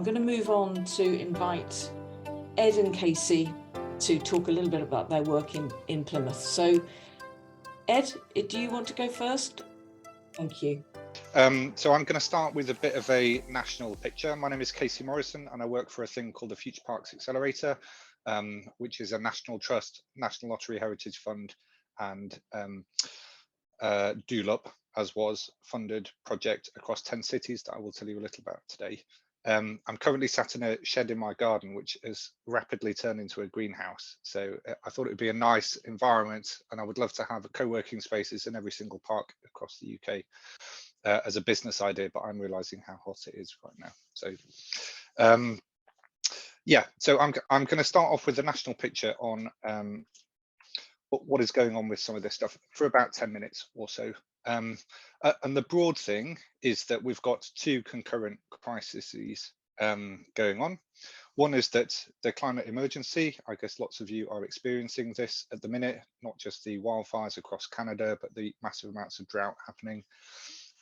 I'm going to move on to invite Ed and Casey to talk a little bit about their work in Plymouth. So, Ed, do you want to go first? Thank you. So I'm going to start with a bit of a national picture. My name is Casey Morrison, and I work for a thing called the Future Parks Accelerator, which is a national trust, National Lottery Heritage Fund, and DULUP, as was, funded project across 10 cities that I will tell you a little about today. I'm currently sat in a shed in my garden, which has rapidly turned into a greenhouse. So I thought it would be a nice environment, and I would love to have co-working spaces in every single park across the UK as a business idea, but I'm realizing how hot it is right now. So yeah, so I'm going to start off with the national picture on what is going on with some of this stuff for about 10 minutes or so. And the broad thing is that we've got two concurrent crises going on. One is that the climate emergency, I guess lots of you are experiencing this at the minute, not just the wildfires across Canada, but the massive amounts of drought happening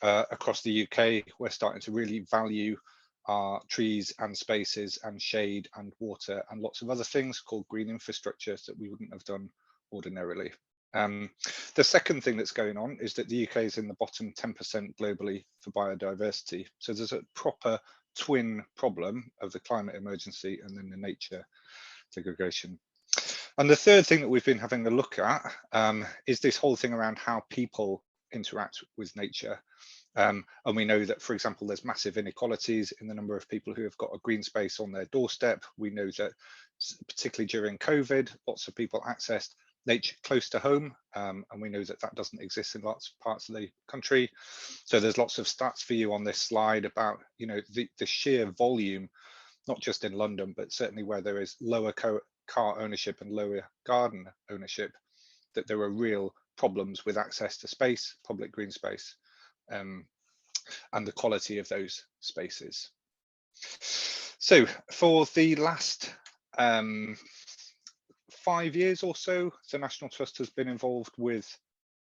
across the UK. We're starting to really value our trees and spaces and shade and water and lots of other things called green infrastructure that we wouldn't have done ordinarily. The second thing that's going on is that the UK is in the bottom 10% globally for biodiversity. So there's a proper twin problem of the climate emergency and then the nature degradation. And the third thing that we've been having a look at is this whole thing around how people interact with nature. And we know that, for example, there's massive inequalities in the number of people who have got a green space on their doorstep. We know that particularly during COVID, lots of people accessed nature close to home, and we know that that doesn't exist in lots of parts of the country. So there's lots of stats for you on this slide about, you know, the sheer volume, not just in London, but certainly where there is lower car ownership and lower garden ownership, that there are real problems with access to space, public green space, and the quality of those spaces. So for the last 5 years or so, the National Trust has been involved with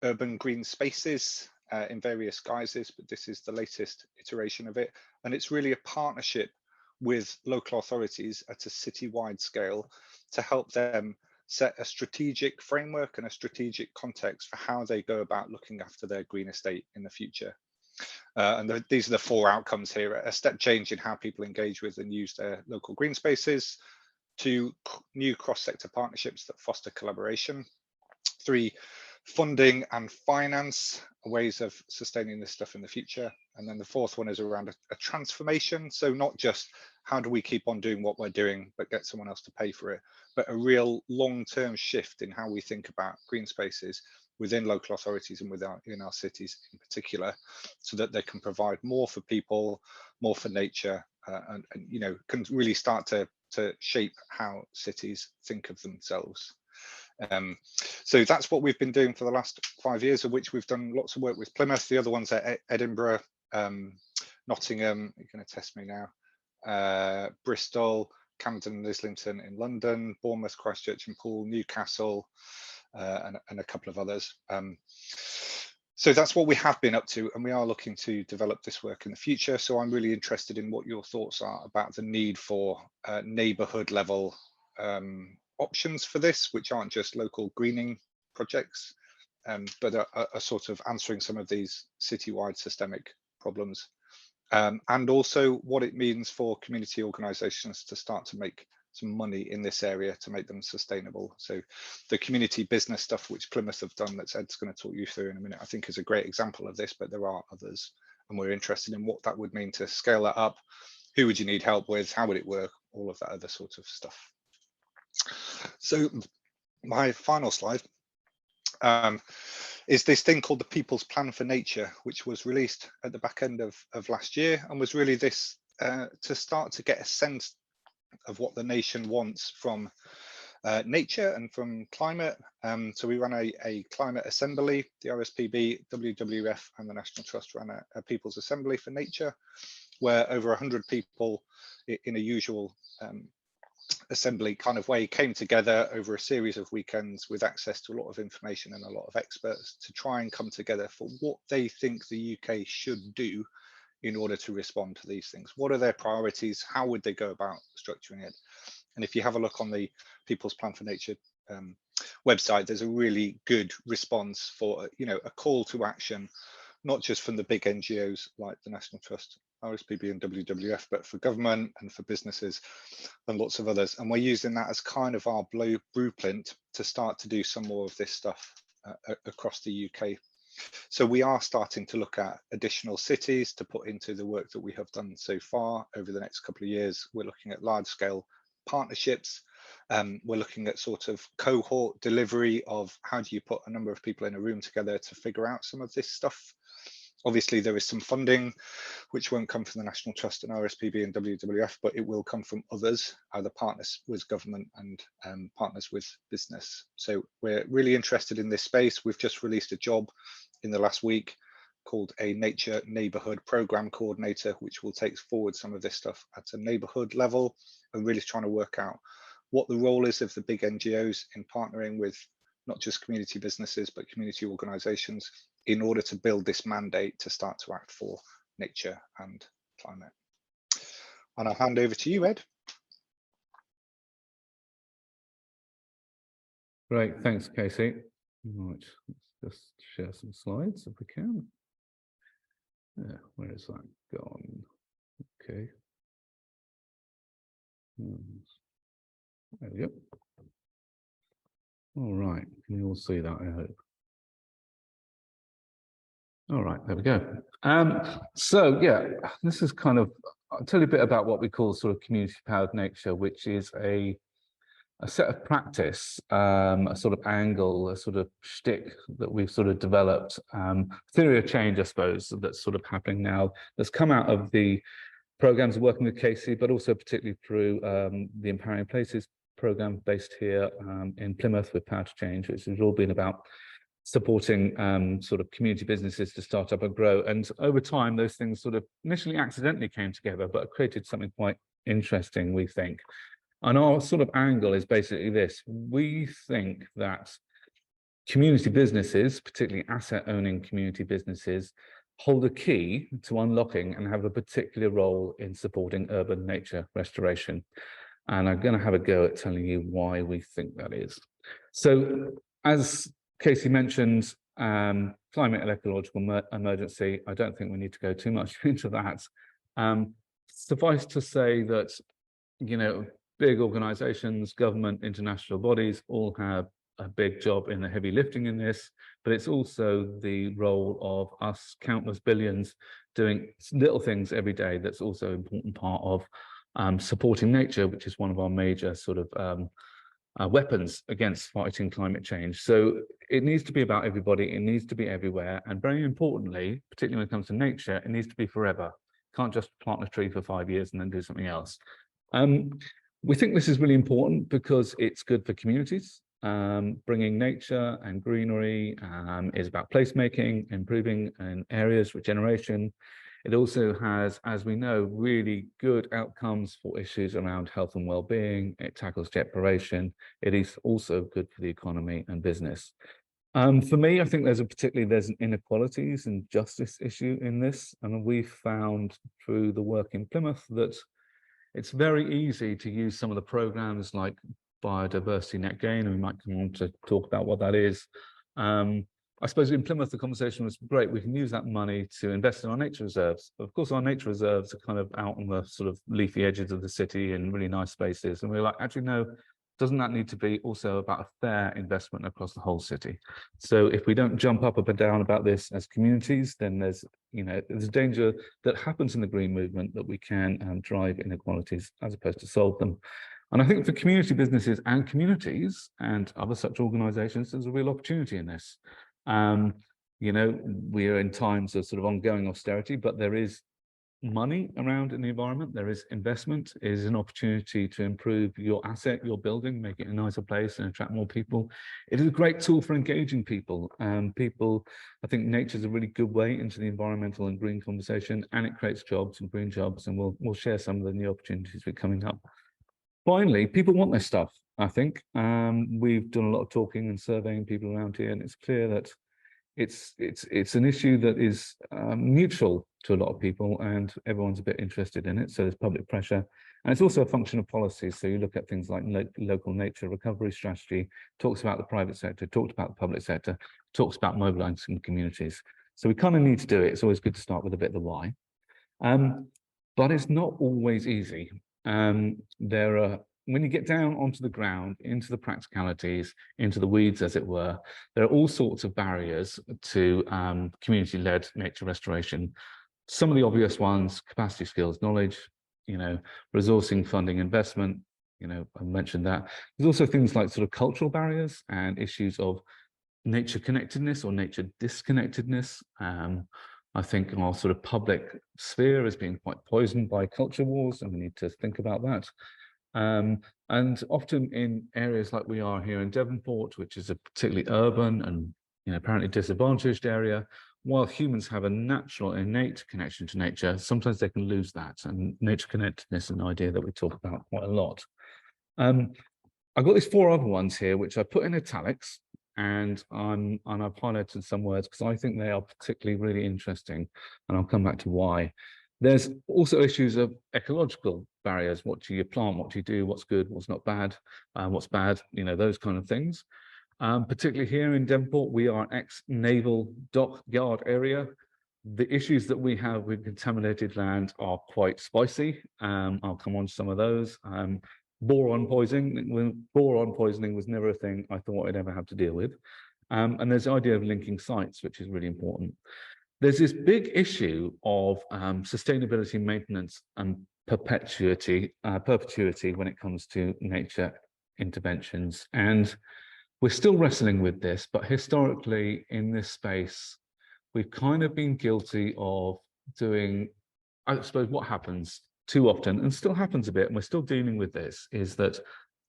urban green spaces in various guises, but this is the latest iteration of it. And it's really a partnership with local authorities at a citywide scale to help them set a strategic framework and a strategic context for how they go about looking after their green estate in the future. And these are the four outcomes here: a step change in how people engage with and use their local green spaces, 2, new cross-sector partnerships that foster collaboration, 3, funding and finance ways of sustaining this stuff in the future, and then the fourth one is around a transformation. So not just how do we keep on doing what we're doing but get someone else to pay for it, but a real long-term shift in how we think about green spaces within local authorities and in our cities in particular, so that they can provide more for people, more for nature, and you know, can really start to shape how cities think of themselves. So that's what we've been doing for the last 5 years, of which we've done lots of work with Plymouth. The other ones are Edinburgh, Nottingham, you're going to test me now, Bristol, Camden and Islington in London, Bournemouth, Christchurch and Poole, Newcastle, and a couple of others. So that's what we have been up to, and we are looking to develop this work in the future. So I'm really interested in what your thoughts are about the need for neighbourhood level options for this, which aren't just local greening projects, but are sort of answering some of these citywide systemic problems. And also what it means for community organisations to start to make some money in this area to make them sustainable. So the community business stuff which Plymouth have done, that Ed's going to talk you through in a minute, I think is a great example of this, but there are others, and we're interested in what that would mean to scale that up. Who would you need help with? How would it work? All of that other sort of stuff. So my final slide is this thing called the People's Plan for Nature, which was released at the back end of last year, and was really this to start to get a sense of what the nation wants from nature and from climate. So we ran a climate assembly, the RSPB, WWF and the National Trust ran a People's Assembly for Nature, where over 100 people in a usual assembly kind of way came together over a series of weekends with access to a lot of information and a lot of experts to try and come together for what they think the UK should do in order to respond to these things. What are their priorities? How would they go about structuring it? And if you have a look on the People's Plan for Nature website, there's a really good response for, you know, a call to action, not just from the big NGOs like the National Trust, RSPB and WWF, but for government and for businesses and lots of others. And we're using that as kind of our blueprint to start to do some more of this stuff across the UK. So we are starting to look at additional cities to put into the work that we have done so far over the next couple of years. We're looking at large scale partnerships. We're looking at sort of cohort delivery of how do you put a number of people in a room together to figure out some of this stuff. Obviously, there is some funding which won't come from the National Trust and RSPB and WWF, but it will come from others, either partners with government and partners with business. So we're really interested in this space. We've just released a job in the last week called a Nature Neighbourhood Programme Coordinator, which will take forward some of this stuff at a neighbourhood level and really trying to work out what the role is of the big NGOs in partnering with not just community businesses, but community organisations in order to build this mandate to start to act for nature and climate. And I'll hand over to you, Ed. Great, thanks, Casey. Right, let's just share some slides if we can. Yeah, where is that gone? Okay. There we go. All right, can you all see that, I hope? All right, there we go. So yeah, this is kind of, I'll tell you a bit about what we call sort of community-powered nature, which is a set of practice, a sort of angle, a sort of shtick that we've sort of developed, theory of change, I suppose, that's sort of happening now, that's come out of the programs working with Casey, but also particularly through the Empowering Places program based here in Plymouth with Power to Change, which has all been about supporting sort of community businesses to start up and grow. And over time, those things sort of initially accidentally came together, but created something quite interesting, we think. And our sort of angle is basically this. We think that community businesses, particularly asset-owning community businesses, hold a key to unlocking and have a particular role in supporting urban nature restoration. And I'm going to have a go at telling you why we think that is. So, as Casey mentioned, climate ecological emergency. I don't think we need to go too much into that. Suffice to say that, you know, big organizations, government, international bodies all have a big job in the heavy lifting in this, but it's also the role of us countless billions doing little things every day that's also an important part of supporting nature, which is one of our major sort of weapons against fighting climate change. So it needs to be about everybody, it needs to be everywhere, and very importantly, particularly when it comes to nature, it needs to be forever. Can't just plant a tree for 5 years and then do something else. We think this is really important because it's good for communities. Bringing nature and greenery is about placemaking, improving in areas, regeneration. It also has, as we know, really good outcomes for issues around health and well-being. It tackles deprivation. It is also good for the economy and business. For me, I think there's an inequalities and justice issue in this. And we've found through the work in Plymouth that it's very easy to use some of the programs like biodiversity net gain, and we might come on to talk about what that is. I suppose in Plymouth, the conversation was great. We can use that money to invest in our nature reserves. Of course, our nature reserves are kind of out on the sort of leafy edges of the city in really nice spaces. And we're like, actually, no, doesn't that need to be also about a fair investment across the whole city? So if we don't jump up and down about this as communities, then there's a danger that happens in the green movement that we can drive inequalities as opposed to solve them. And I think for community businesses and communities and other such organizations, there's a real opportunity in this. We are in times of sort of ongoing austerity, but there is money around in the environment. There is investment. It is an opportunity to improve your asset, your building, make it a nicer place and attract more people. It is a great tool for engaging people. I think nature is a really good way into the environmental and green conversation, and it creates jobs and green jobs, and we'll share some of the new opportunities that are coming up. Finally, people want this stuff, I think. We've done a lot of talking and surveying people around here, and it's clear that, it's an issue that is mutual to a lot of people, and everyone's a bit interested in it. So there's public pressure, and it's also a function of policy. So you look at things like local nature recovery strategy, talks about the private sector, talked about the public sector, talks about mobilising communities. So we kind of need to do it. It's always good to start with a bit of the why. But it's not always easy. There are, when you get down onto the ground, into the practicalities, into the weeds, as it were, there are all sorts of barriers to community-led nature restoration. Some of the obvious ones: capacity, skills, knowledge, resourcing, funding, investment. I mentioned that. There's also things like sort of cultural barriers and issues of nature connectedness or nature disconnectedness. I think our sort of public sphere is being quite poisoned by culture wars, and we need to think about that. And often in areas like we are here in Devonport, which is a particularly urban and apparently disadvantaged area, while humans have a natural, innate connection to nature, sometimes they can lose that. And nature connectedness is an idea that we talk about quite a lot. I've got these 4 other ones here, which I put in italics, and I've highlighted some words because I think they are particularly really interesting, and I'll come back to why. There's also issues of ecological barriers. What do you plant? What do you do? What's good? What's not bad? What's bad? Those kind of things. Particularly here in Devonport, we are ex-naval dockyard area. The issues that we have with contaminated land are quite spicy. I'll come on to some of those. Boron poisoning was never a thing I thought I'd ever have to deal with. And there's the idea of linking sites, which is really important. There's this big issue of sustainability, maintenance, and perpetuity when it comes to nature interventions. And we're still wrestling with this, but historically in this space, we've kind of been guilty of doing, I suppose what happens too often, and still happens a bit, and we're still dealing with this, is that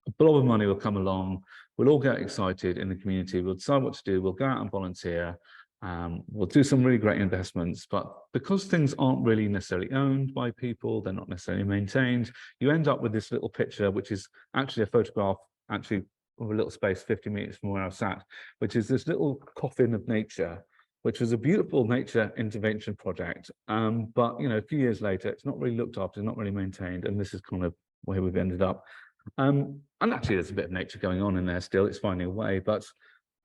a blob of money will come along, we'll all get excited in the community, we'll decide what to do, we'll go out and volunteer, we'll do some really great investments, but because things aren't really necessarily owned by people, they're not necessarily maintained, you end up with this little picture, which is actually a photograph, actually of a little space 50 meters from where I sat, which is this little coffin of nature, which was a beautiful nature intervention project. But a few years later, it's not really looked after, it's not really maintained, and this is kind of where we've ended up. And actually, there's a bit of nature going on in there still. It's finding a way, but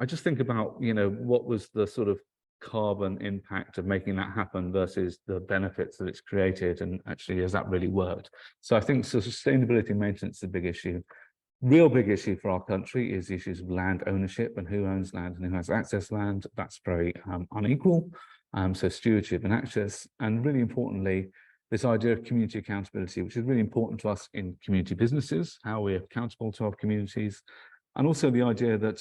I just think about what was the sort of carbon impact of making that happen versus the benefits that it's created, and actually, has that really worked? So I think sustainability and maintenance is a big issue. Real big issue for our country is issues of land ownership and who owns land and who has access to land. That's very unequal. So stewardship and access, and really importantly, this idea of community accountability, which is really important to us in community businesses, how we're accountable to our communities, and also the idea that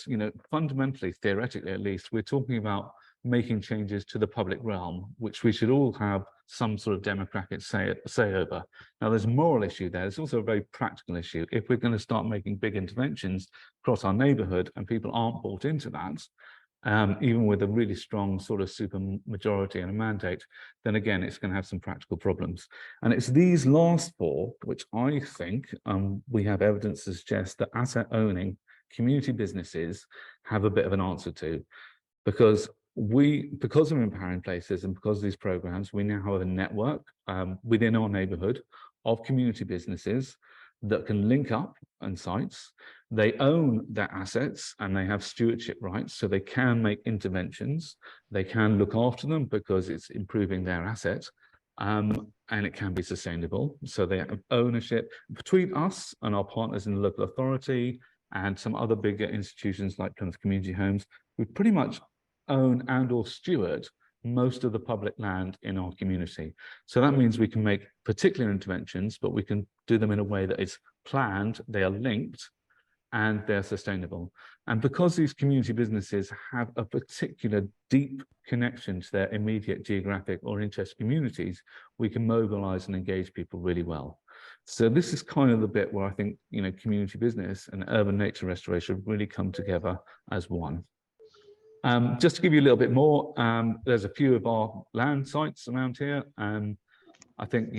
fundamentally, theoretically at least, we're talking about making changes to the public realm, which we should all have some sort of democratic say over. Now, there's a moral issue there. There's also a very practical issue. If we're going to start making big interventions across our neighbourhood and people aren't bought into that, even with a really strong sort of super majority and a mandate, then again, it's going to have some practical problems. And it's these last 4, which I think we have evidence to suggest that asset owning community businesses have a bit of an answer to, because of Empowering Places and because of these programs, we now have a network within our neighborhood of community businesses that can link up on sites. They own their assets and they have stewardship rights, so they can make interventions. They can look after them because it's improving their assets, and it can be sustainable. So they have ownership between us and our partners in the local authority and some other bigger institutions like Plymouth Community Homes. We pretty much own and or steward most of the public land in our community. So that means we can make particular interventions, but we can do them in a way that is planned, they are linked, and they're sustainable. And because these community businesses have a particular deep connection to their immediate geographic or interest communities, we can mobilize and engage people really well. So this is kind of the bit where I think community business and urban nature restoration really come together as one. Just to give you a little bit more, there's a few of our land sites around here. I think,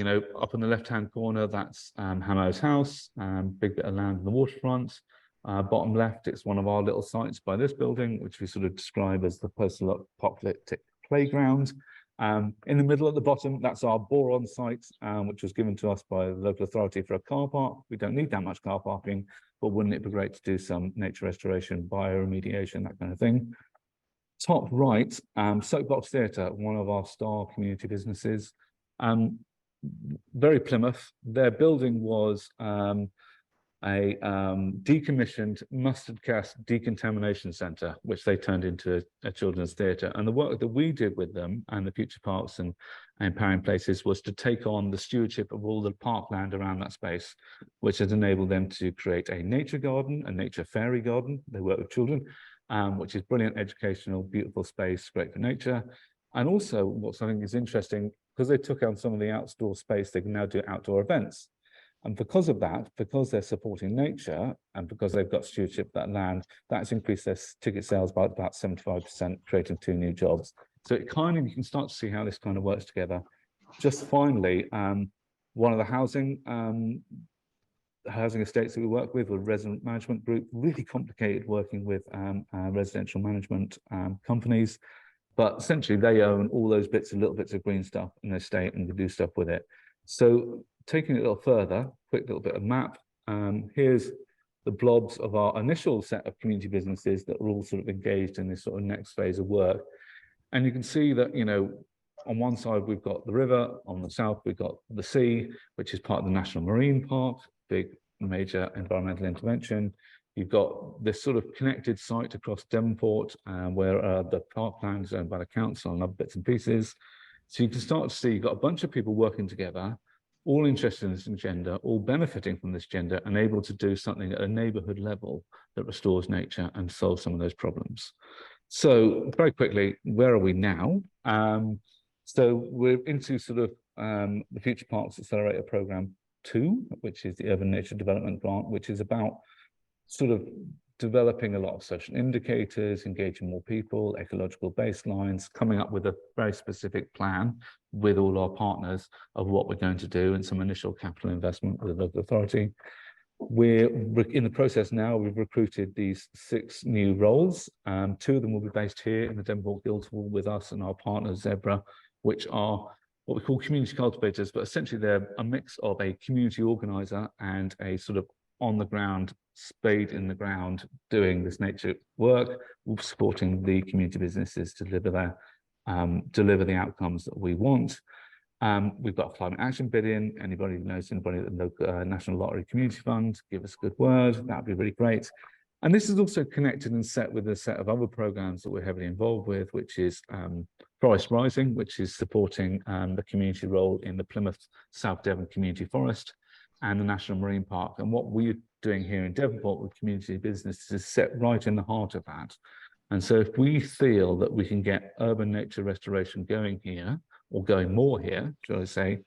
up in the left-hand corner, that's Hamo's house, big bit of land in the waterfront. Bottom left, it's one of our little sites by this building, which we sort of describe as the post-apocalyptic playground. In the middle at the bottom, that's our boron site, which was given to us by the local authority for a car park. We don't need that much car parking, but wouldn't it be great to do some nature restoration, bioremediation, that kind of thing. Top right, Soapbox Theatre, one of our star community businesses. Very Plymouth. Their building was a decommissioned mustard gas decontamination centre, which they turned into a children's theatre. And the work that we did with them and the Future Parks and Empowering Places was to take on the stewardship of all the parkland around that space, which has enabled them to create a nature garden, a nature fairy garden. They work with children, which is brilliant, educational, beautiful space, great for nature. And also what I think is interesting, because they took on some of the outdoor space, they can now do outdoor events. And because of that, because they're supporting nature and because they've got stewardship of that land, that's increased their ticket sales by about 75%, creating 2 new jobs. So it kind of, you can start to see how this kind of works together. Just finally, one of the housing estates that we work with, resident management group, really complicated working with residential management companies. But essentially they own all those little bits of green stuff in their estate and can do stuff with it. So taking it a little further, quick little bit of map. Here's the blobs of our initial set of community businesses that were all sort of engaged in this sort of next phase of work. And you can see that, you know, on one side, we've got the river, on the south, we've got the sea, which is part of the National Marine Park, big major environmental intervention. You've got this sort of connected site across Devonport, where the parkland is owned by the council and other bits and pieces. So you can start to see you've got a bunch of people working together, all interested in this agenda, all benefiting from this agenda, and able to do something at a neighbourhood level that restores nature and solves some of those problems. So very quickly, where are we now? So we're into sort of the Future Parks Accelerator Programme 2, which is the Urban Nature Development Grant, which is about sort of developing a lot of social indicators, engaging more people, ecological baselines, coming up with a very specific plan with all our partners of what we're going to do and some initial capital investment with the local authority. We're in the process now. We've recruited these 6 new roles. 2 of them will be based here in the Devonport Guildhall with us and our partner Zebra, which are what we call community cultivators, but essentially they're a mix of a community organizer and a sort of on the ground, spade in the ground, doing this nature work, supporting the community businesses to deliver the outcomes that we want. We've got a climate action bid in. Anybody who knows anybody at the local National Lottery Community Fund, give us a good word. That'd be really great. And this is also connected and set with a set of other programs that we're heavily involved with, which is Forest Rising, which is supporting the community role in the Plymouth South Devon Community Forest and the National Marine Park. And what we're doing here in Devonport with community business is set right in the heart of that. And so if we feel that we can get urban nature restoration going here, or going more here, shall I say,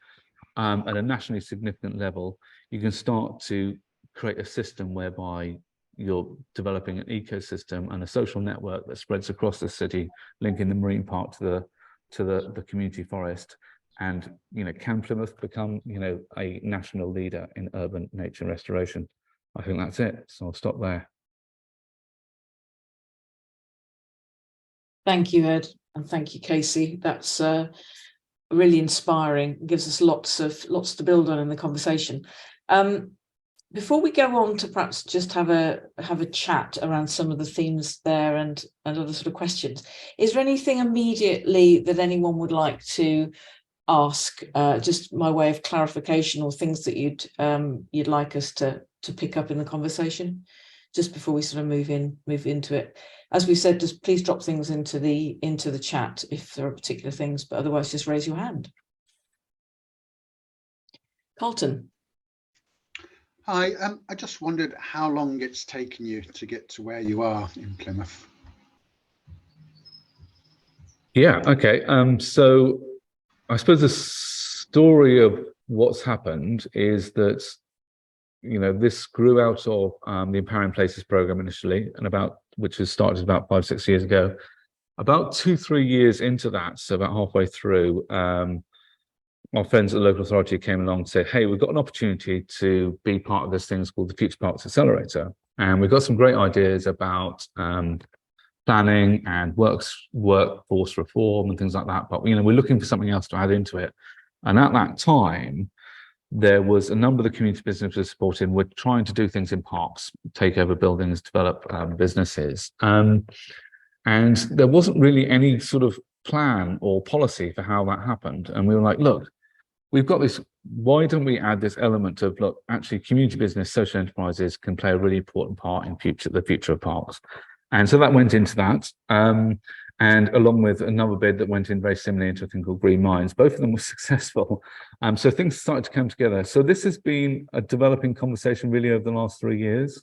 at a nationally significant level, you can start to create a system whereby you're developing an ecosystem and a social network that spreads across the city, linking the marine park to the community forest. And, you know, can Plymouth become, you know, a national leader in urban nature restoration? I think that's it. So I'll stop there. Thank you, Ed, and thank you, Casey. That's really inspiring. It gives us lots to build on in the conversation. Before we go on to perhaps just have a chat around some of the themes there and other sort of questions, is there anything immediately that anyone would like to ask, just my way of clarification, or things that you'd like us to pick up in the conversation just before we sort of move into it? As we said, just please drop things into the chat if there are particular things, but otherwise just raise your hand. Carlton. Hi, I just wondered how long it's taken you to get to where you are in Plymouth. Yeah, okay. So I suppose the story of what's happened is that, you know, this grew out of the Empowering Places program initially, and which was started about 5-6 years ago. About 2-3 years into that, so about halfway through, our friends at the local authority came along and said, hey, we've got an opportunity to be part of this thing called the Future Parks Accelerator. And we've got some great ideas about planning and workforce reform and things like that. But we're looking for something else to add into it. And at that time, there was a number of the community businesses supporting. We're trying to do things in parks, take over buildings, develop businesses. And there wasn't really any sort of plan or policy for how that happened. And we were like, look, we've got this, why don't we add this element of, look, actually community business, social enterprises can play a really important part in the future of parks. And so that went into that. And along with another bid that went in very similarly into a thing called Green Minds. Both of them were successful. So things started to come together. So this has been a developing conversation really over the last 3 years.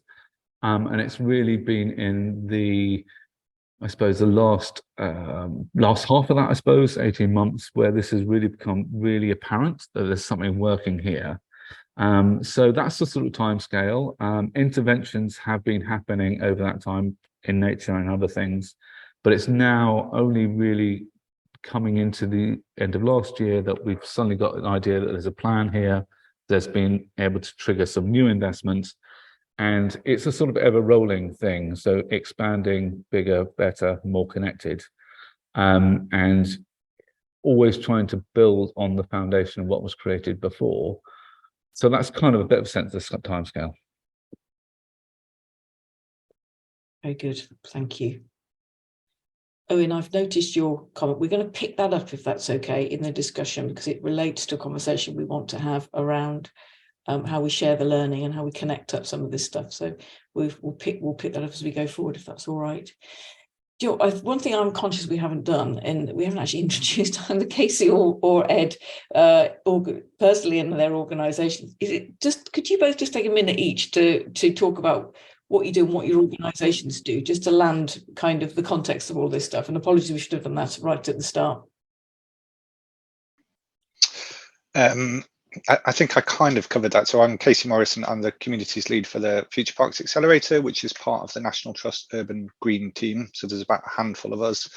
And it's really been in the, I suppose, the last half of that, I suppose, 18 months, where this has really become really apparent that there's something working here. So that's the sort of timescale. Interventions have been happening over that time in nature and other things, but it's now only really coming into the end of last year that we've suddenly got an idea that there's a plan here. There's been able to trigger some new investments, and it's a sort of ever rolling thing. So expanding, bigger, better, more connected, and always trying to build on the foundation of what was created before. So that's kind of a bit of a sense of the timescale. Very good, thank you. Owen, I've noticed your comment. We're going to pick that up, if that's okay, in the discussion, because it relates to a conversation we want to have around how we share the learning and how we connect up some of this stuff. So we'll pick that up as we go forward, if that's all right. One thing I'm conscious we haven't done, and we haven't actually introduced either Casey or Ed personally in their organisations. Could you both just take a minute each to talk about what you do and what your organisations do, just to land kind of the context of all this stuff? And apologies, we should have done that right at the start. I think I kind of covered that. So I'm Casey Morrison. I'm the communities lead for the Future Parks Accelerator, which is part of the National Trust Urban Green team. So there's about a handful of us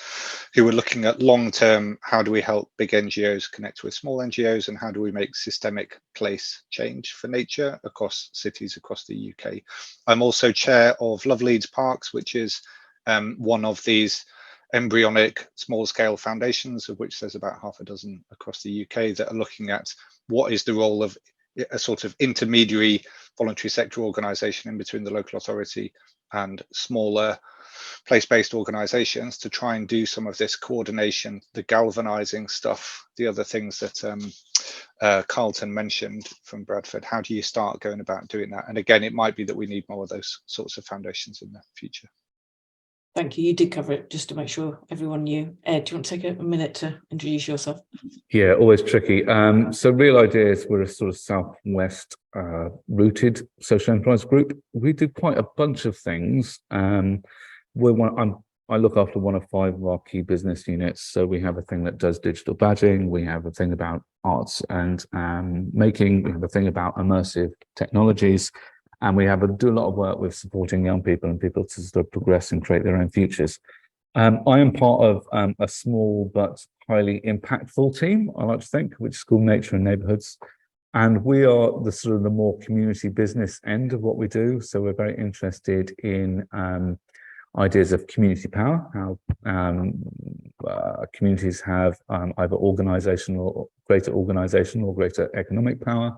who are looking at long-term, how do we help big NGOs connect with small NGOs, and how do we make systemic place change for nature across cities across the UK. I'm also chair of Love Leads Parks, which is one of these embryonic small-scale foundations, of which there's about half a dozen across the UK, that are looking at what is the role of a sort of intermediary voluntary sector organisation in between the local authority and smaller place-based organisations, to try and do some of this coordination, the galvanising stuff, the other things that Carlton mentioned from Bradford. How do you start going about doing that? And again, it might be that we need more of those sorts of foundations in the future. Thank you. You did cover it, just to make sure everyone knew. Ed, do you want to take a minute to introduce yourself? Yeah, always tricky. So Real Ideas, we're a sort of southwest rooted social enterprise group. We do quite a bunch of things. I look after one of 5 of our key business units. So we have a thing that does digital badging. We have a thing about arts and making. We have a thing about immersive technologies. And we do a lot of work with supporting young people and people to sort of progress and create their own futures. I am part of a small but highly impactful team, I like to think, which is called Nature and Neighbourhoods. And we are the sort of the more community business end of what we do. So we're very interested in ideas of community power, how communities have either greater organizational or greater economic power.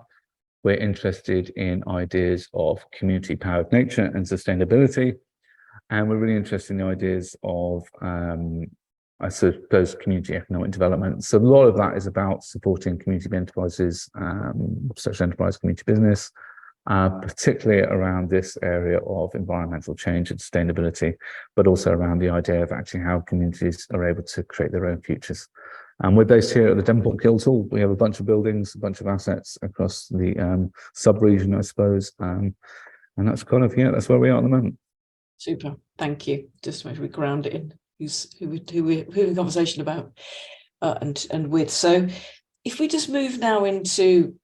We're interested in ideas of community power of nature and sustainability. And we're really interested in the ideas of, I suppose, community economic development. So a lot of that is about supporting community enterprises, social enterprise community business, particularly around this area of environmental change and sustainability, but also around the idea of actually how communities are able to create their own futures. And we're based here at the Devonport Guildhall. We have a bunch of buildings, a bunch of assets across the sub-region, I suppose. And that's kind of, that's where we are at the moment. Super, thank you. Just to make sure we ground it in who we're having a conversation about and with. So if we just move now into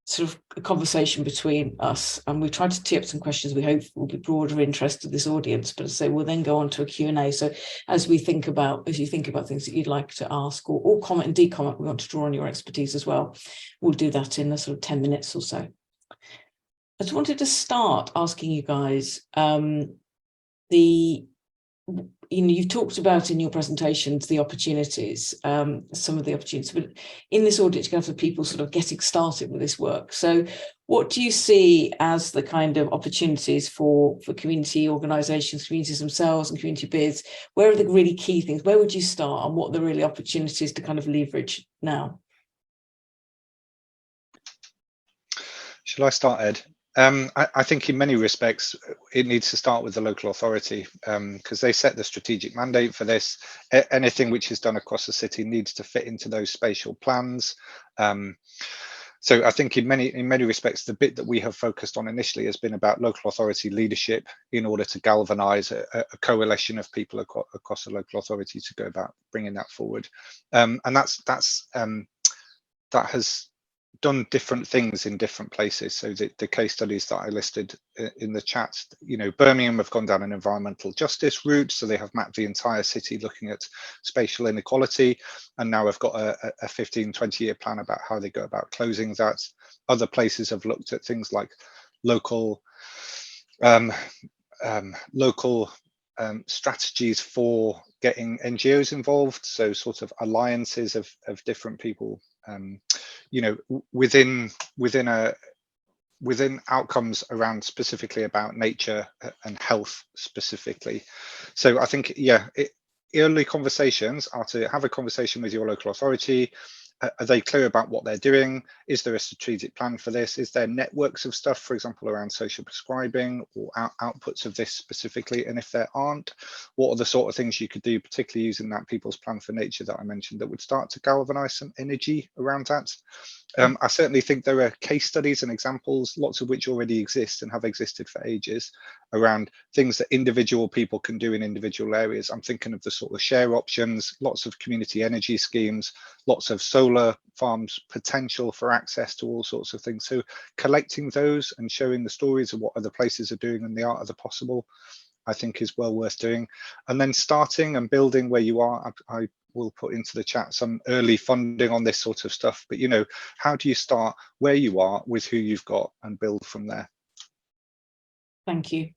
sort of a conversation between us, and we tried to tee up some questions we hope will be broader interest to this audience, but as I say, we'll then go on to a Q&A. So as you think about things that you'd like to ask or comment and decomment, we want to draw on your expertise as well. We'll do that in the sort of 10 minutes or so. I just wanted to start asking you guys, you've talked about in your presentations the opportunities, some of the opportunities, but in this audit you have for people sort of getting started with this work. So what do you see as the kind of opportunities for community organisations, communities themselves and community bids? Where are the really key things? Where would you start, and what are the really opportunities to kind of leverage now? Shall I start, Ed? I think in many respects, it needs to start with the local authority, because they set the strategic mandate for this. Anything which is done across the city needs to fit into those spatial plans. So I think in many respects, the bit that we have focused on initially has been about local authority leadership in order to galvanise a coalition of people across the local authority to go about bringing that forward. And that has done different things in different places. So the case studies that I listed in the chat, Birmingham have gone down an environmental justice route, so they have mapped the entire city looking at spatial inequality, and now have got a 15-20 year plan about how they go about closing that. Other places have looked at things like local strategies for getting NGOs involved, so sort of alliances of different people, within outcomes around specifically about nature and health specifically. So I think, early conversations are to have a conversation with your local authority. Are they clear about what they're doing? Is there a strategic plan for this? Is there networks of stuff, for example, around social prescribing or outputs of this specifically? And if there aren't, what are the sort of things you could do, particularly using that People's Plan for Nature that I mentioned, that would start to galvanise some energy around that? I certainly think there are case studies and examples, lots of which already exist and have existed for ages, around things that individual people can do in individual areas. I'm thinking of the sort of share options, lots of community energy schemes, lots of solar farms, potential for access to all sorts of things. So collecting those and showing the stories of what other places are doing and the art of the possible, I think is well worth doing. And then starting and building where you are. I will put into the chat some early funding on this sort of stuff, but how do you start where you are with who you've got and build from there? Thank you.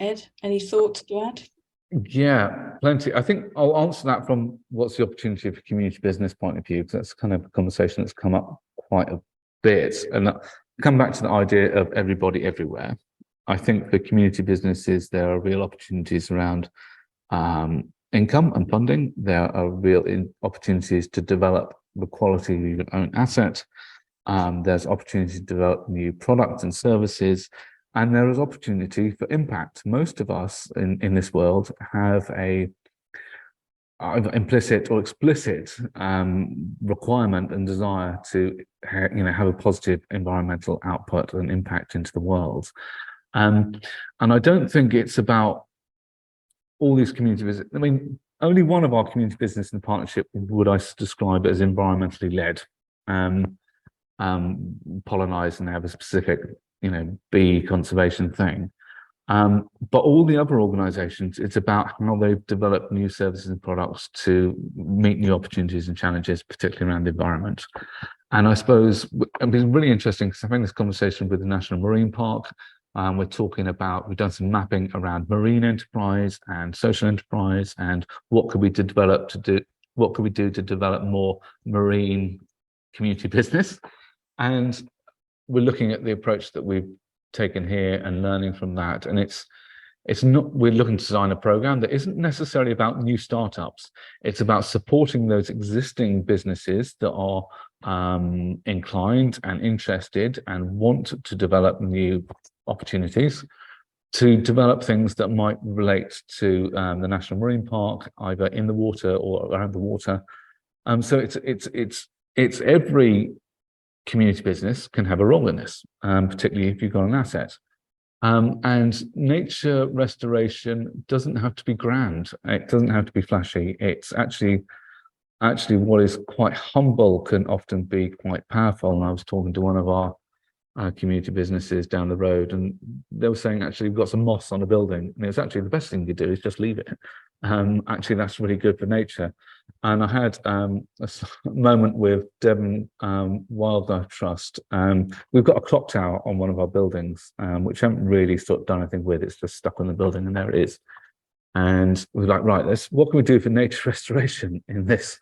Ed, any thoughts to add? Yeah, plenty. I think I'll answer that from what's the opportunity for community business point of view, because that's kind of a conversation that's come up quite a bit. And come back to the idea of everybody everywhere. I think for community businesses, there are real opportunities around income and funding. There are real opportunities to develop the quality of your own asset. There's opportunity to develop new products and services. And there is opportunity for impact. Most of us in this world have a either implicit or explicit requirement and desire to have a positive environmental output and impact into the world. And I don't think it's about all these community visits. I mean, only one of our community business in partnership would I describe as environmentally led, pollinise and have a specific bee conservation thing. But all the other organisations, it's about how they've developed new services and products to meet new opportunities and challenges, particularly around the environment. And I suppose it's been really interesting because I'm having this conversation with the National Marine Park. We're talking about, we've done some mapping around marine enterprise and social enterprise, and what could we do to develop more marine community business. And we're looking at the approach that we've taken here and learning from that. And it's not, we're looking to design a program that isn't necessarily about new startups. It's about supporting those existing businesses that are inclined and interested and want to develop new opportunities, to develop things that might relate to the National Marine Park, either in the water or around the water. So it's every community business can have a role in this, particularly if you've got an asset. And nature restoration doesn't have to be grand. It doesn't have to be flashy. It's actually what is quite humble can often be quite powerful. And I was talking to one of our community businesses down the road, and they were saying, actually, we've got some moss on a building, and it's actually the best thing you do is just leave it. Actually, that's really good for nature. And I had a moment with Devon Wildlife Trust. We've got a clock tower on one of our buildings, which I haven't really done anything with. It's just stuck on the building, and there it is. And we're like, right, what can we do for nature restoration in this?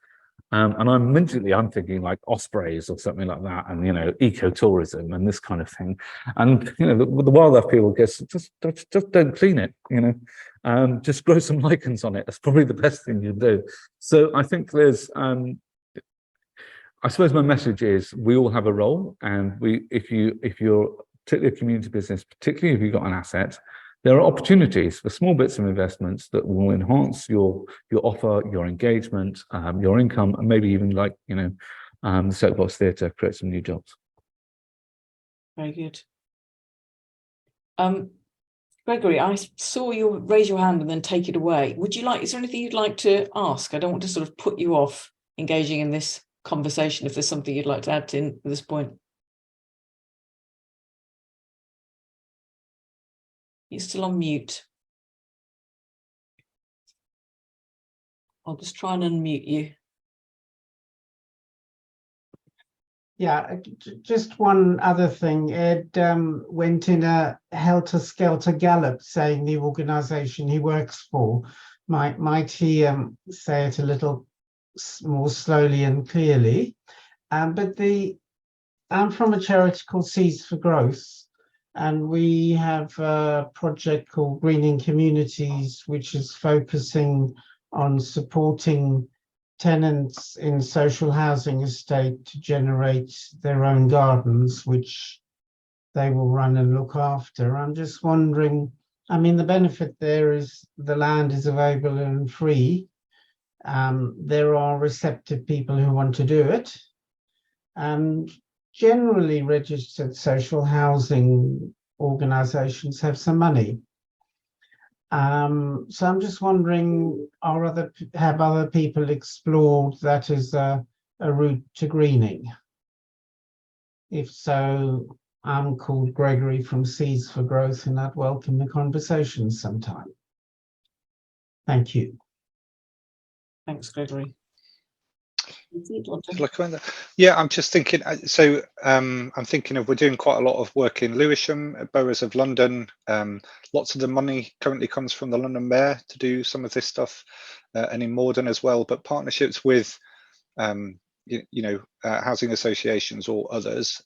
And I'm thinking like ospreys or something like that, and ecotourism and this kind of thing. And the wildlife people guess just don't clean it, just grow some lichens on it. That's probably the best thing you do. So I think there's I suppose my message is we all have a role, and if you're particularly a community business, particularly if you've got an asset, there are opportunities for small bits of investments that will enhance your offer, your engagement, your income, and maybe even like the Soapbox Theatre, create some new jobs. Very good. Gregory, I saw you raise your hand and then take it away. Is there anything you'd like to ask? I don't want to sort of put you off engaging in this conversation if there's something you'd like to add in at this point. You're still on mute. I'll just try and unmute you. Yeah, just one other thing. Ed went in a helter-skelter gallop saying the organisation he works for. Might he say it a little more slowly and clearly? But I'm from a charity called Seeds for Growth, and we have a project called Greening Communities, which is focusing on supporting tenants in social housing estate to generate their own gardens, which they will run and look after. I'm just wondering, the benefit there is the land is available and free. There are receptive people who want to do it. And generally registered social housing organizations have some money. So I'm just wondering, have other people explored that as a route to greening? If so, I'm called Gregory from Seeds for Growth, and I'd welcome the conversation sometime. Thank you. Thanks, Gregory. Yeah, I'm just thinking. So I'm thinking of, we're doing quite a lot of work in Lewisham, boroughs of London. Lots of the money currently comes from the London Mayor to do some of this stuff, and in Morden as well. But partnerships with, housing associations or others.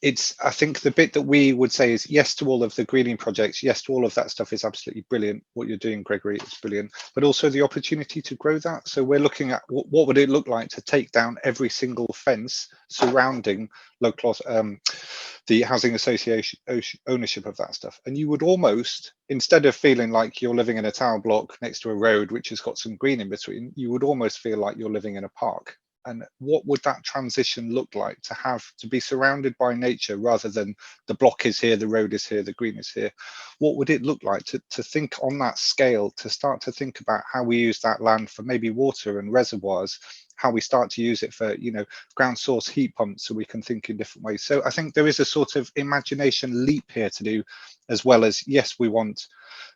I think the bit that we would say is yes to all of the greening projects, yes to all of that stuff is absolutely brilliant. What you're doing, Gregory, is brilliant, but also the opportunity to grow that. So we're looking at what would it look like to take down every single fence surrounding local, the housing association ownership of that stuff. And you would almost, instead of feeling like you're living in a tower block next to a road which has got some green in between, you would almost feel like you're living in a park. And what would that transition look like to be surrounded by nature rather than the block is here, the road is here, the green is here? What would it look like to think on that scale, to start to think about how we use that land for maybe water and reservoirs, how we start to use it for, ground source heat pumps, so we can think in different ways. So I think there is a sort of imagination leap here to do, as well as, yes, we want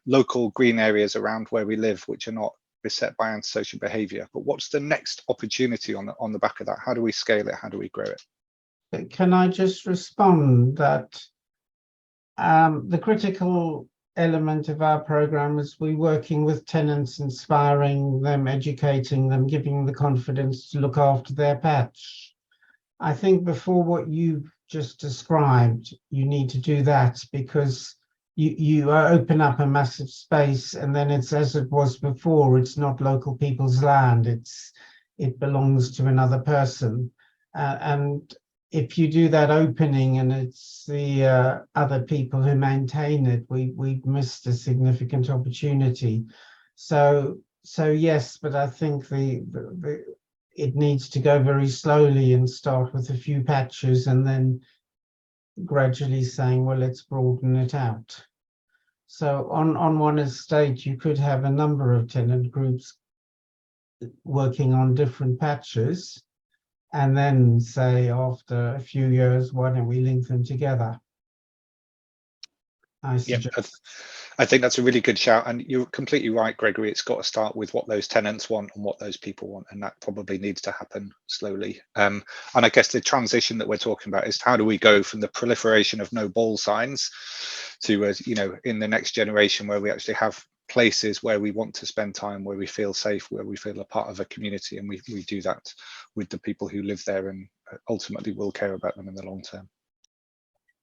local green areas around where we live, which are not beset by antisocial behavior, but what's the next opportunity on the back of that? How do we scale it? How do we grow it? Can I just respond that the critical element of our program is we're working with tenants, inspiring them, educating them, giving them the confidence to look after their patch. I think before what you've just described, you need to do that, because you open up a massive space, and then it's as it was before. It's not local people's land. It belongs to another person. And if you do that opening and it's the other people who maintain it, we've missed a significant opportunity. So yes, but I think it needs to go very slowly and start with a few patches and then gradually saying, well, let's broaden it out. So on one estate, you could have a number of tenant groups working on different patches, and then say after a few years, why don't we link them together? I suggest. I think that's a really good shout, and you're completely right, Gregory. It's got to start with what those tenants want and what those people want, and that probably needs to happen slowly. And I guess the transition that we're talking about is how do we go from the proliferation of no ball signs to, you know, in the next generation where we actually have places where we want to spend time, where we feel safe, where we feel a part of a community, and we do that with the people who live there and ultimately will care about them in the long term.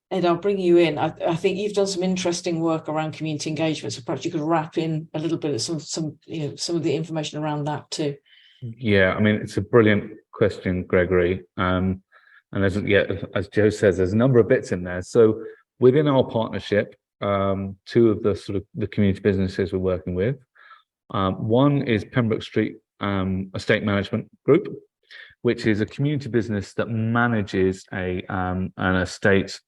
Ed, I'll bring you in. I think you've done some interesting work around community engagement, so perhaps you could wrap in a little bit of some of the information around that too. Yeah, I mean, it's a brilliant question, Gregory. And as Joe says, there's a number of bits in there. So within our partnership, two of the sort of the community businesses we're working with, one is Pembroke Street Estate Management Group, which is a community business that manages an estate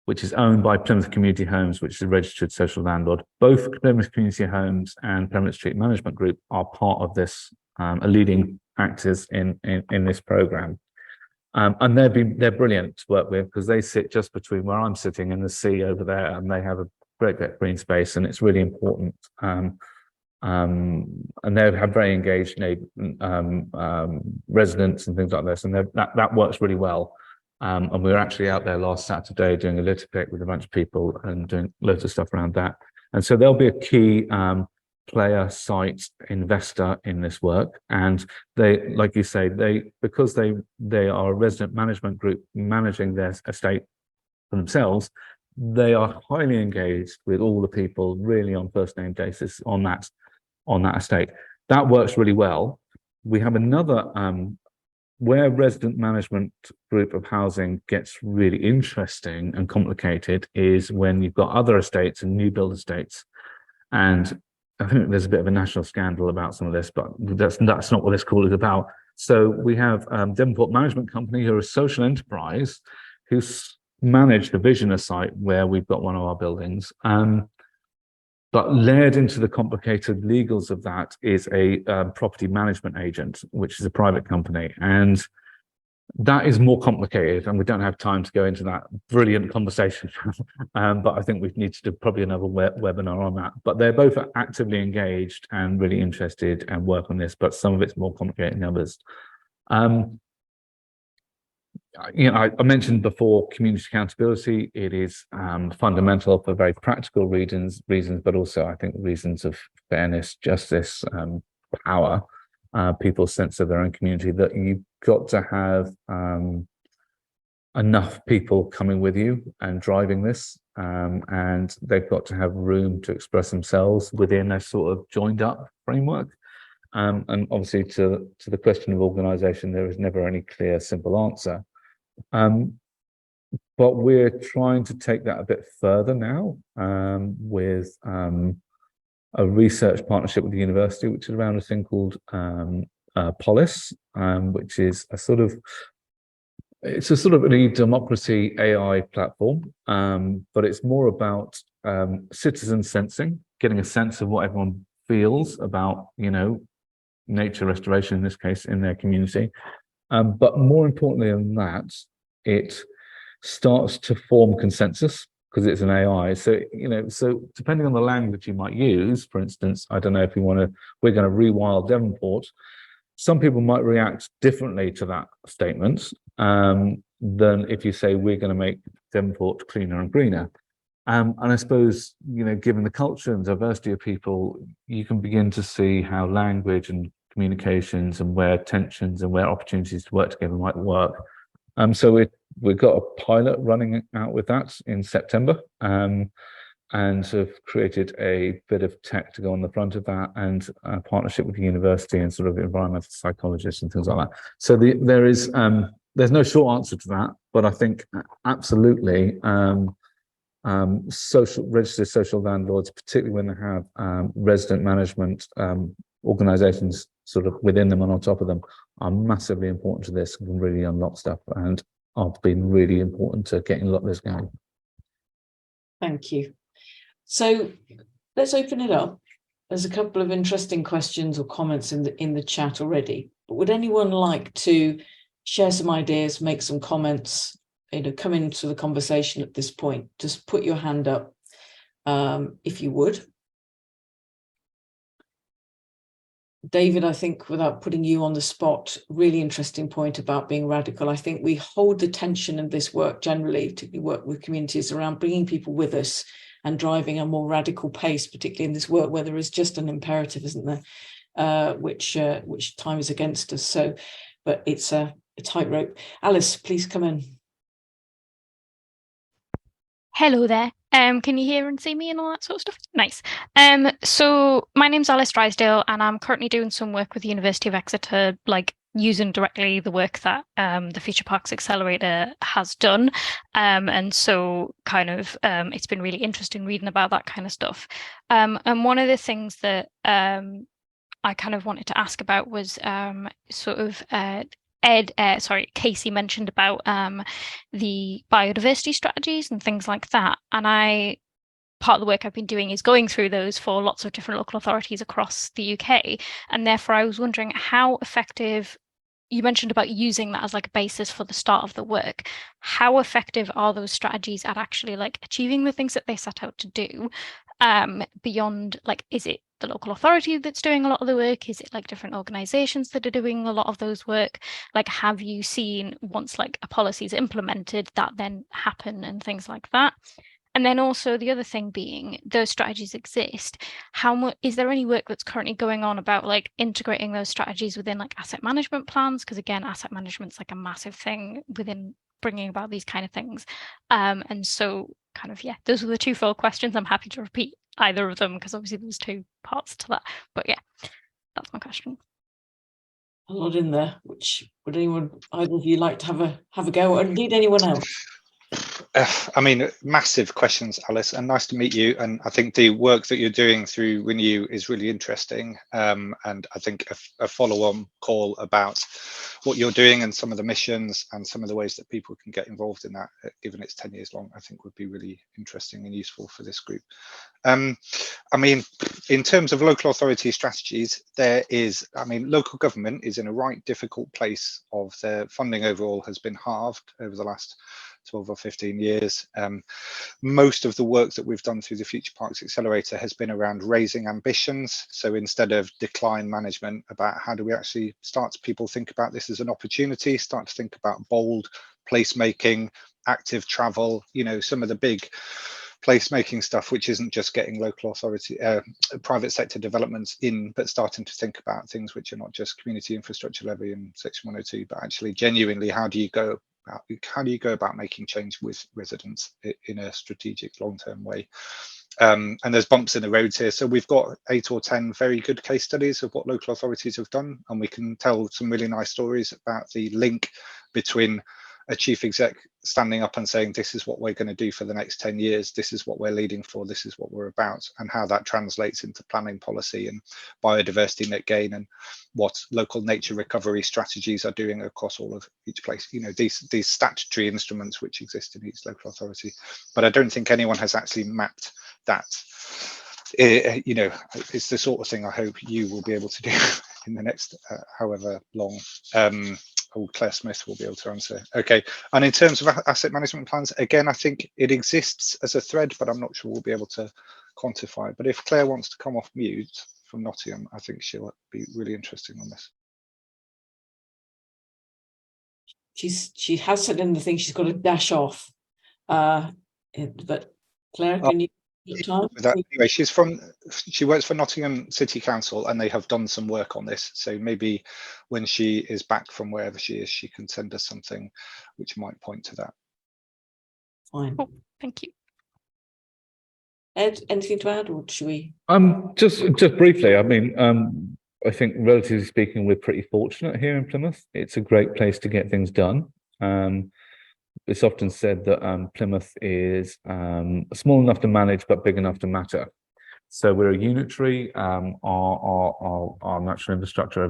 which is owned by Plymouth Community Homes, which is a registered social landlord. Both Plymouth Community Homes and Pembroke Street Management Group are part of this, are leading actors in this program. And they're brilliant to work with because they sit just between where I'm sitting and the sea over there, and they have a great bit of green space, and it's really important. And they have very engaged residents and things like this, and that works really well. And we were actually out there last Saturday doing a litter pick with a bunch of people and doing loads of stuff around that. And so they'll be a key player, site, investor in this work. And they, like you say, because they are a resident management group managing their estate for themselves, they are highly engaged with all the people really on first name basis on that estate. That works really well. We have another where resident management group of housing gets really interesting and complicated is when you've got other estates and new build estates. And I think there's a bit of a national scandal about some of this, but that's not what this call is about. So we have Devonport Management Company, who are a social enterprise, who's managed the Visioner site where we've got one of our buildings. But layered into the complicated legals of that is a property management agent, which is a private company. And that is more complicated, and we don't have time to go into that brilliant conversation. But I think we need to do probably another webinar on that. But they're both actively engaged and really interested and work on this, but some of it's more complicated than others. You know, I mentioned before community accountability. It is fundamental for very practical reasons, but also I think reasons of fairness, justice, power, people's sense of their own community, that you've got to have enough people coming with you and driving this, and they've got to have room to express themselves within a sort of joined up framework. And obviously to the question of organisation, there is never any clear, simple answer. But we're trying to take that a bit further now with a research partnership with the university, which is around a thing called Polis, which is a sort of an e-democracy AI platform, but it's more about citizen sensing, getting a sense of what everyone feels about, you know, nature restoration in this case in their community. But more importantly than that, it starts to form consensus because it's an AI. So, you know, so depending on the language you might use, for instance, I don't know if we're going to rewild Devonport, some people might react differently to that statement than if you say we're going to make Devonport cleaner and greener. And I suppose, you know, given the culture and diversity of people, you can begin to see how language and communications and where tensions and where opportunities to work together might work. So we've got a pilot running out with that in September, and have created a bit of tech to go on the front of that, and a partnership with the university and sort of environmental psychologists and things like that. So there's no short answer to that, but I think absolutely registered social landlords, particularly when they have resident management organizations sort of within them and on top of them, are massively important to this and can really unlock stuff, and have been really important to getting a lot of this going. Thank you. So let's open it up. There's a couple of interesting questions or comments in the chat already, but would anyone like to share some ideas, make some comments, come into the conversation at this point. Just put your hand up if you would. David, I think, without putting you on the spot, really interesting point about being radical. I think we hold the tension of this work generally, particularly work with communities, around bringing people with us and driving a more radical pace, particularly in this work where there is just an imperative, isn't there, which time is against us. So, but it's a tightrope. Alice, please come in. Hello there. Can you hear and see me and all that sort of stuff? Nice. So my name's Alice Drysdale, and I'm currently doing some work with the University of Exeter, like using directly the work that the Future Parks Accelerator has done. And so kind of it's been really interesting reading about that kind of stuff. And one of the things that I kind of wanted to ask about was sort of Casey mentioned about the biodiversity strategies and things like that. And part of the work I've been doing is going through those for lots of different local authorities across the UK. And therefore I was wondering how effective, you mentioned about using that as like a basis for the start of the work. How effective are those strategies at actually like achieving the things that they set out to do? Beyond, like, is it the local authority that's doing a lot of the work? Is it like different organizations that are doing a lot of those work? Like, have you seen, once like a policy is implemented, that then happen and things like that? And then also the other thing being, those strategies exist. How much is there any work that's currently going on about like integrating those strategies within like asset management plans? Because again, asset management's like a massive thing within bringing about these kind of things. And so kind of, yeah, those are the two full questions. I'm happy to repeat either of them because obviously there's two parts to that. But yeah, that's my question. A lot in there. Which would either of you like to have a go, or indeed anyone else? I mean, massive questions, Alice, and nice to meet you. And I think the work that you're doing through Renew is really interesting. And I think a follow-on call about what you're doing and some of the missions and some of the ways that people can get involved in that, given it's 10 years long, I think would be really interesting and useful for this group. I mean, in terms of local authority strategies, local government is in a right difficult place. Of their funding overall has been halved over the last 12 or 15 years. Most of the work that we've done through the Future Parks Accelerator has been around raising ambitions. So instead of decline management, about how do we actually start to people think about this as an opportunity, start to think about bold placemaking, active travel, you know, some of the big placemaking stuff, which isn't just getting local authority, private sector developments in, but starting to think about things which are not just community infrastructure levy and Section 102, but actually genuinely, how do you go about making change with residents in a strategic long-term way? And there's bumps in the roads here. So we've got 8 or 10 very good case studies of what local authorities have done, and we can tell some really nice stories about the link between a chief exec standing up and saying, this is what we're going to do for the next 10 years, this is what we're leading for, this is what we're about, and how that translates into planning policy and biodiversity net gain, and what local nature recovery strategies are doing across all of each place. You know, these statutory instruments which exist in each local authority. But I don't think anyone has actually mapped that. You know, it's the sort of thing I hope you will be able to do in the next however long. Claire Smith will be able to answer. Okay, and in terms of asset management plans, again, I think it exists as a thread, but I'm not sure we'll be able to quantify. But if Claire wants to come off mute from Nottingham, I think she'll be really interesting on this. She has said in the thing she's got to dash off. But Claire, can you? Anyway, she works for Nottingham City Council, and they have done some work on this. So maybe when she is back from wherever she is, she can send us something which might point to that. Fine. Oh, thank you. Ed, anything to add, or should we? Just briefly. I mean, I think relatively speaking, we're pretty fortunate here in Plymouth. It's a great place to get things done. It's often said that Plymouth is small enough to manage but big enough to matter. So we're a unitary. Our natural infrastructure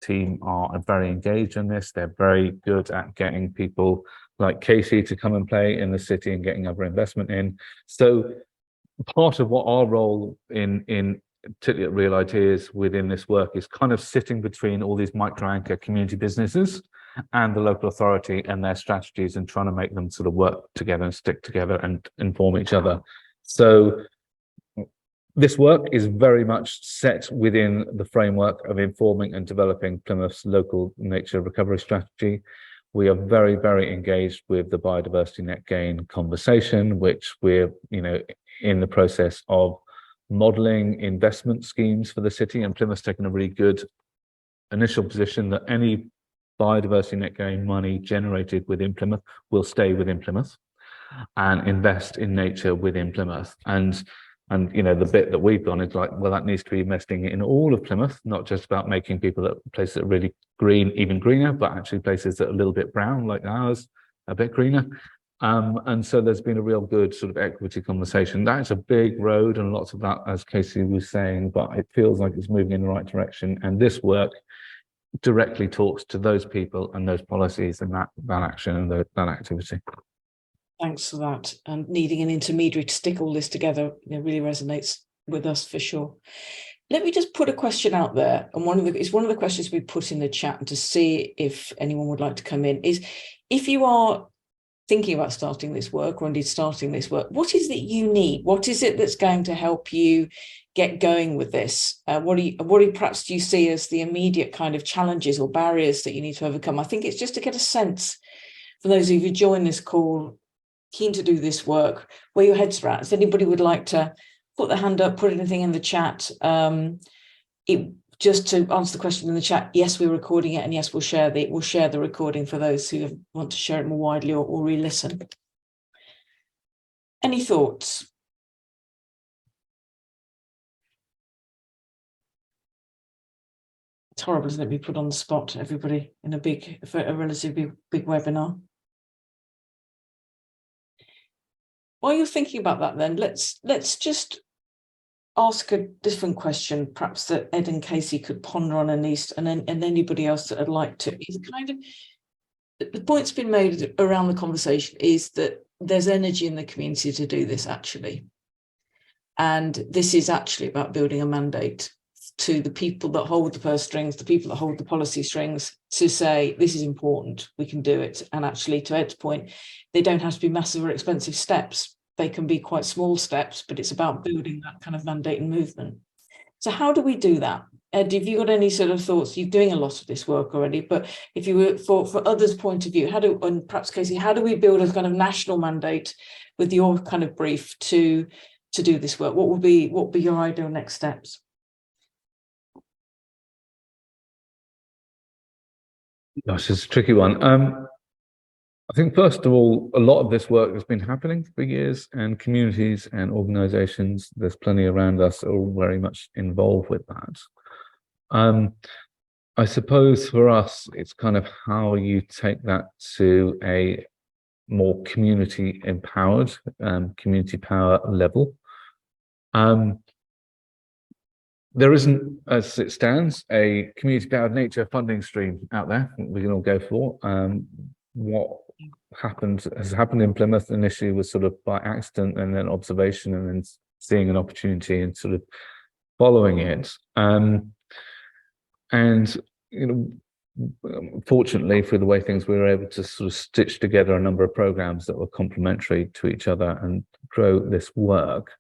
team are very engaged in this. They're very good at getting people like Casey to come and play in the city and getting other investment in. So part of what our role in particularly at Real Ideas within this work is kind of sitting between all these micro anchor community businesses and the local authority and their strategies, and trying to make them sort of work together and stick together and inform each other. So this work is very much set within the framework of informing and developing Plymouth's local nature recovery strategy. We are very, very engaged with the biodiversity net gain conversation, which we're, in the process of modelling investment schemes for the city, and Plymouth's taken a really good initial position that any biodiversity net gain money generated within Plymouth will stay within Plymouth and invest in nature within Plymouth. And the bit that we've done is like, well, that needs to be investing in all of Plymouth, not just about making people at places that are really green, even greener, but actually places that are a little bit brown, like ours, a bit greener. And so there's been a real good sort of equity conversation. That's a big road, and lots of that, as Casey was saying, but it feels like it's moving in the right direction. And this work directly talks to those people and those policies and that action and that activity. Thanks for that. And needing an intermediary to stick all this together, really resonates with us for sure. Let me just put a question out there, and it's one of the questions we put in the chat to see if anyone would like to come in, is if you are thinking about starting this work, or indeed starting this work, what is it you need? What is it that's going to help you get going with this? What perhaps do you see as the immediate kind of challenges or barriers that you need to overcome? I think it's just to get a sense for those of you who join this call, keen to do this work, where your heads are at. If anybody would like to put their hand up, put anything in the chat, just to answer the question in the chat, yes, we're recording it, and yes, we'll share the recording for those who want to share it more widely or re-listen. Any thoughts? It's horrible, isn't it? Be put on the spot, everybody, in a relatively big webinar. While you're thinking about that, then let's just ask a different question, perhaps that Ed and Casey could ponder on, at least, and anybody else that would like to. Is kind of the point's been made around the conversation is that there's energy in the community to do this, actually, and this is actually about building a mandate to the people that hold the purse strings, the people that hold the policy strings, to say this is important, we can do it. And actually, to Ed's point, they don't have to be massive or expensive steps. They can be quite small steps, but it's about building that kind of mandate and movement. So how do we do that? Ed, have you got any sort of thoughts? You're doing a lot of this work already, but if you were for others' point of view, and perhaps Casey, how do we build a kind of national mandate with your kind of brief to do this work? What would be your ideal next steps? Gosh, it's a tricky one. I think, first of all, a lot of this work has been happening for years, and communities and organisations, there's plenty around us, are all very much involved with that. I suppose for us, it's kind of how you take that to a more community empowered, community power level. There isn't, as it stands, a community powered nature funding stream out there we can all go for. What has happened in Plymouth initially was sort of by accident, and then observation, and then seeing an opportunity and sort of following it. And fortunately, for the way things, we were able to sort of stitch together a number of programs that were complementary to each other and grow this work.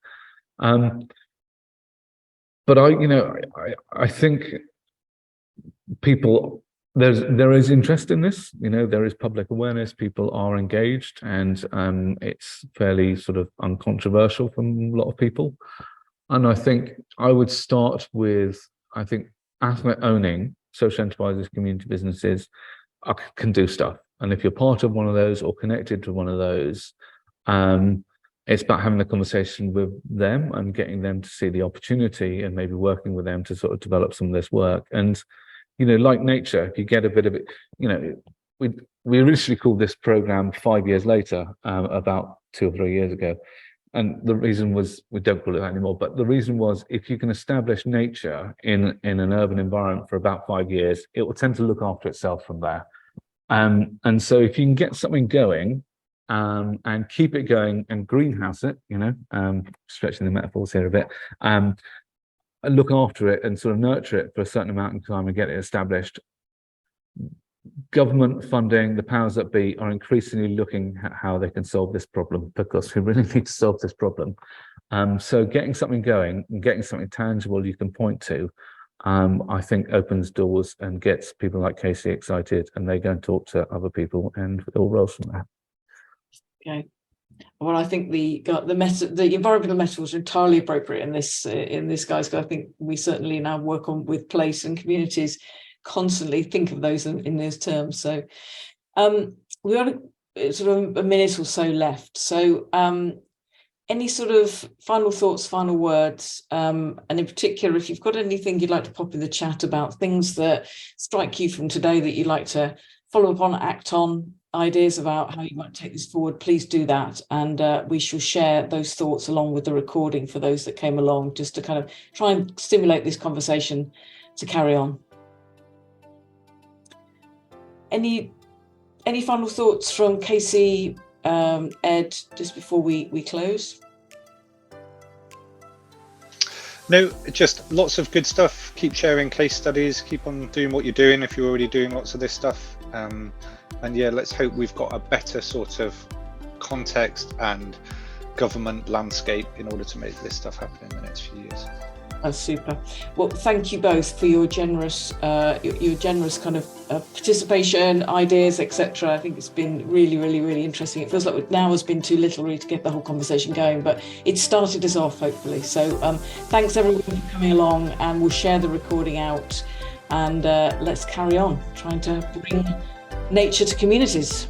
But I think people, there is interest in this. There is public awareness. People are engaged, and it's fairly sort of uncontroversial from a lot of people. And I think I would start with, I think, asset owning, social enterprises, community businesses can do stuff. And if you're part of one of those or connected to one of those, it's about having a conversation with them and getting them to see the opportunity, and maybe working with them to sort of develop some of this work. And like nature, if you get a bit of it, we initially called this program 5 years later, about 2 or 3 years ago. And the reason was, we don't call it that anymore, but the reason was, if you can establish nature in an urban environment for about 5 years, it will tend to look after itself from there. And so if you can get something going, and keep it going and greenhouse it, stretching the metaphors here a bit, and look after it and sort of nurture it for a certain amount of time and get it established, government funding, the powers that be, are increasingly looking at how they can solve this problem, because we really need to solve this problem. So getting something going and getting something tangible you can point to, I think opens doors and gets people like Casey excited, and they go and talk to other people, and it all rolls from there. Okay. Well, I think the environmental metaphors are entirely appropriate in this guys. Because I think we certainly now work on with place and communities, constantly think of those in those terms. So we got sort of a minute or so left. So any sort of final thoughts, final words, and in particular, if you've got anything you'd like to pop in the chat about things that strike you from today that you'd like to follow up on, act on, ideas about how you might take this forward, please do that. And we shall share those thoughts along with the recording for those that came along, just to kind of try and stimulate this conversation to carry on. Any final thoughts from Casey, Ed, just before we close? No, just lots of good stuff. Keep sharing case studies, keep on doing what you're doing if you're already doing lots of this stuff. And yeah, let's hope we've got a better sort of context and government landscape in order to make this stuff happen in the next few years. That's super. Well, thank you both for your generous kind of participation, ideas, etc. I think it's been really interesting. It feels like now has been too little really to get the whole conversation going, but it started us off hopefully. So thanks everyone for coming along, and we'll share the recording out, and let's carry on trying to bring nature to communities.